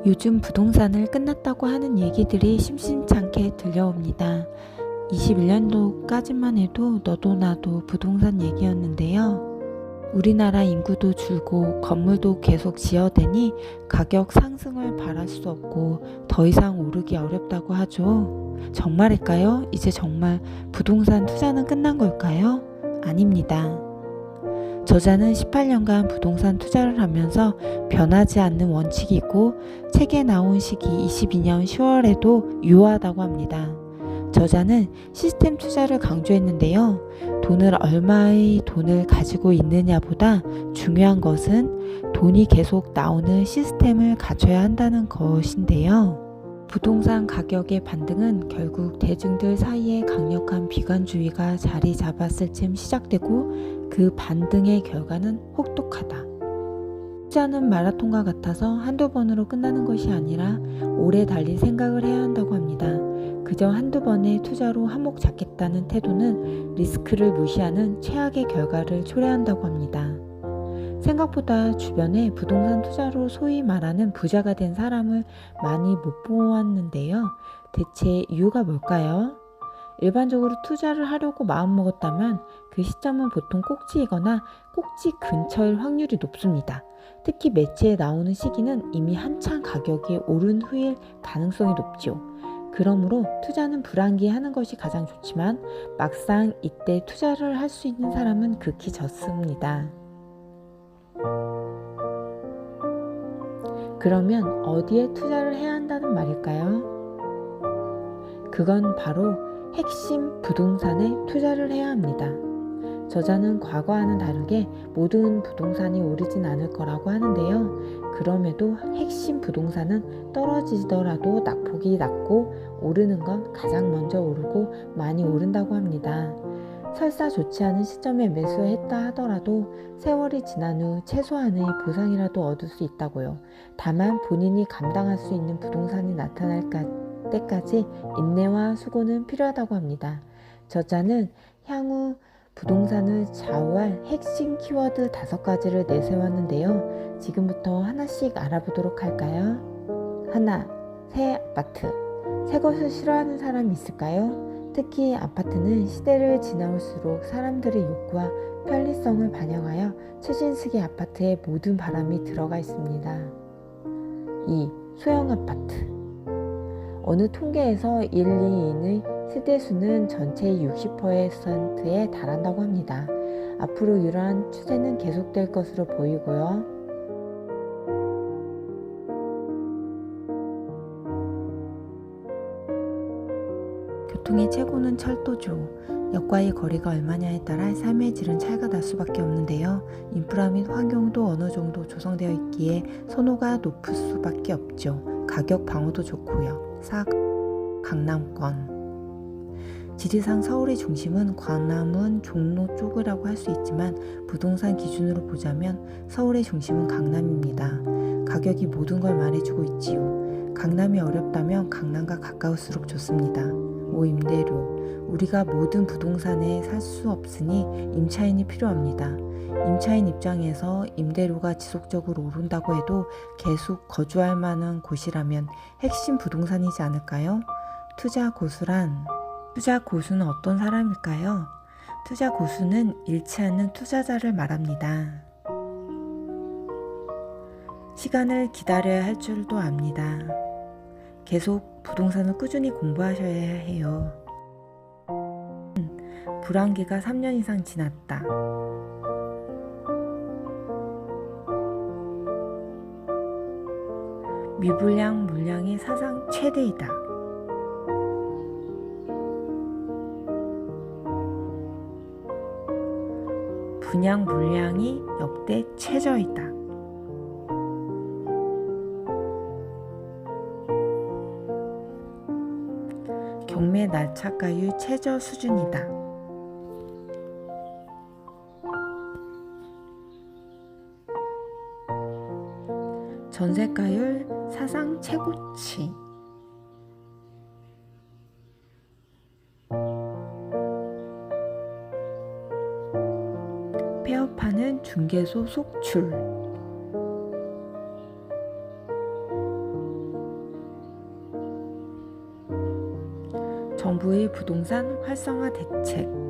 요즘 부동산을 끝났다고 하는 얘기들이 심심찮게 들려옵니다. 21년도까지만 해도 너도 나도 부동산 얘기였는데요. 우리나라 인구도 줄고 건물도 계속 지어대니 가격 상승을 바랄 수 없고 더 이상 오르기 어렵다고 하죠. 정말일까요? 이제 정말 부동산 투자는 끝난 걸까요? 아닙니다. 저자는 18년간 부동산 투자를 하면서 변하지 않는 원칙이 있고 책에 나온 시기 22년 10월에도 유효하다고 합니다. 저자는 시스템 투자를 강조했는데요. 얼마의 돈을 가지고 있느냐보다 중요한 것은 돈이 계속 나오는 시스템을 갖춰야 한다는 것인데요. 부동산 가격의 반등은 결국 대중들 사이에 강력한 비관주의가 자리 잡았을 쯤 시작되고 그 반등의 결과는 혹독하다. 투자는 마라톤과 같아서 한두 번으로 끝나는 것이 아니라 오래 달릴 생각을 해야 한다고 합니다. 그저 한두 번의 투자로 한몫 잡겠다는 태도는 리스크를 무시하는 최악의 결과를 초래한다고 합니다. 생각보다 주변에 부동산 투자로 소위 말하는 부자가 된 사람을 많이 못 보았는데요. 대체 이유가 뭘까요? 일반적으로 투자를 하려고 마음먹었다면 그 시점은 보통 꼭지이거나 꼭지 근처일 확률이 높습니다. 특히 매체에 나오는 시기는 이미 한창 가격이 오른 후일 가능성이 높지요. 그러므로 투자는 불안기하는 것이 가장 좋지만 막상 이때 투자를 할 수 있는 사람은 극히 적습니다. 그러면 어디에 투자를 해야 한다는 말일까요? 그건 바로 핵심 부동산에 투자를 해야 합니다. 저자는 과거와는 다르게 모든 부동산이 오르진 않을 거라고 하는데요. 그럼에도 핵심 부동산은 떨어지더라도 낙폭이 낮고 오르는 건 가장 먼저 오르고 많이 오른다고 합니다. 설사 좋지 않은 시점에 매수했다 하더라도 세월이 지난 후 최소한의 보상이라도 얻을 수 있다고요. 다만 본인이 감당할 수 있는 부동산이 나타날 때까지 인내와 수고는 필요하다고 합니다. 저자는 향후 부동산을 좌우할 핵심 키워드 5가지를 내세웠는데요. 지금부터 하나씩 알아보도록 할까요? 하나, 새 아파트. 새 것을 싫어하는 사람이 있을까요? 특히 아파트는 시대를 지나올수록 사람들의 욕구와 편리성을 반영하여 최신식의 아파트에 모든 바람이 들어가 있습니다. 2. 소형 아파트. 어느 통계에서 1, 2인의 세대수는 전체의 60%에 달한다고 합니다. 앞으로 이러한 추세는 계속될 것으로 보이고요. 교통의 최고는 철도죠. 역과의 거리가 얼마냐에 따라 삶의 질은 차이가 날 수밖에 없는데요. 인프라 및 환경도 어느 정도 조성되어 있기에 선호가 높을 수밖에 없죠. 가격 방어도 좋고요. 4. 강남권. 지리상 서울의 중심은 광화문 종로 쪽이라고 할 수 있지만 부동산 기준으로 보자면 서울의 중심은 강남입니다. 가격이 모든 걸 말해주고 있지요. 강남이 어렵다면 강남과 가까울수록 좋습니다. 5. 임대료. 우리가 모든 부동산에 살 수 없으니 임차인이 필요합니다. 임차인 입장에서 임대료가 지속적으로 오른다고 해도 계속 거주할 만한 곳이라면 핵심 부동산이지 않을까요? 투자 고수는 어떤 사람일까요? 투자 고수는 잃지 않는 투자자를 말합니다. 시간을 기다려야 할 줄도 압니다. 계속 부동산을 꾸준히 공부하셔야 해요. 불황기가 3년 이상 지났다. 미분양 물량이 사상 최대이다. 분양 물량이 역대 최저이다. 경매 날차가율 최저 수준이다. 전세가율 사상 최고치. 폐업하는 중개소 속출. 정부의 부동산 활성화 대책.